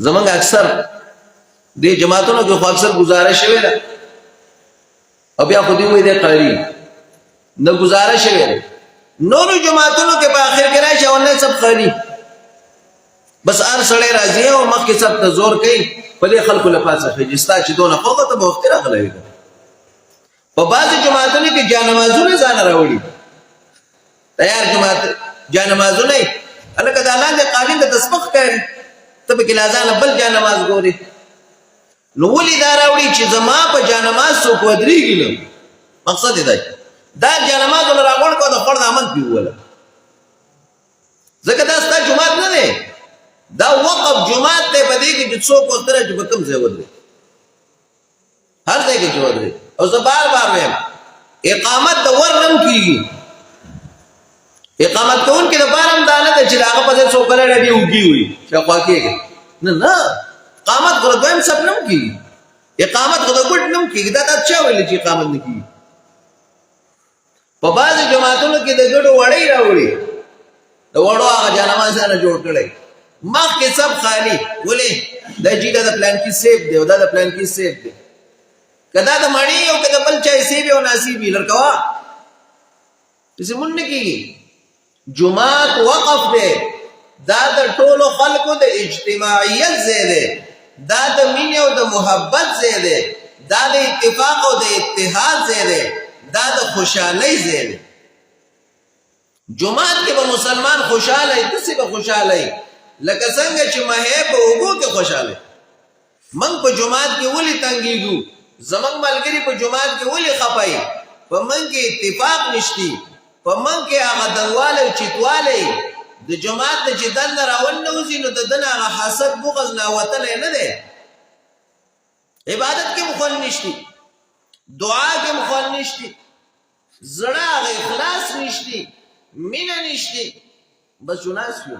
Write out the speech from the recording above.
زمونږ اکثر دې جماعتونو کې خو اکثر گزارش شوی ده او بیا خو دې وایي دی قاری نه گزارش شوی ده نورو جماعتونو کې په آخر کې راشي او نه سب قاری بس هر سړی راځي او مخکې سب ته زور کوي په دې خلکو له پاسه خېږي ستا چې دونه خوږه ته به وخت راغلی وي په بعضې جماعتونو کې جانمازونه ځان راوړي تیار جماعت جانمازونه یې هلکه دا لاندې قالین د تسبق ښکاري ته پکې لا ځانه بل جانماز ګورې نو ولې دا راوړي چې زما په جانماز څوک ودرېږي نه مقصد یې دا جانمازونه راغونډ کړه د خور د امن پې ووله ځکه دا ستا جومات نه دی دا وقف جماعت دی په دې کې چې څوک ورته راشي په کوم ځای ودرېږي هر ځای کې چې ودرېږي او زه بار بار وایم اقامت د ور نه کېږي اقامت کوونکي دپاره هم دا نه ده چې د هغه په ځای څوک ولاړی دی اوږي وي شاوخوا کېږي نه اقامت خو د دویم صف نه هم کېږي اقامت خو د ګوټ نه هم کېږي دا چا ویلي چې اقامت نه کېږي په بعضې جماعتونو کې د ګډو وړۍ راوړي د وړو هغه جانمازانه جوړ کړی مخکې سب خالي ولې دا چې دا د پلانکي سیب دی او دا د پلانکي سیب دی که دا د مڼې او که د بل چا سیب او ناصیب وي لړکوه داسې مونږ نه کېږي جماعت وقف دی دا د ټولو خلکو د اجتماعیت ځای دی دا د مینې او د محبت ځای دی دا د اتفاق او د اتحاد ځای دی دا د خوشحالۍ ځای دی جماعت کې به مسلمان خوشحاله وي داسې به خوشحاله وي لکه څنګه چې مهی په اوبو کې خوشحاله موږ په جماعت کې ولې تنګېږو زموږ ملګري په جماعت کې ولې خفه وي په موږ کې اتفاق نشتی په موږ کې هغه دنوالی او چیتوالی د جماعت نه چې دنده راوننوځي نو د ده نه هغه حسد بغض ناوتلی نه دی عبادت کې هم خوند نشتی دعا کې هم خوند نشتی زړه هغه اخلاص نشتی مینه نشتی بس جو ناست یو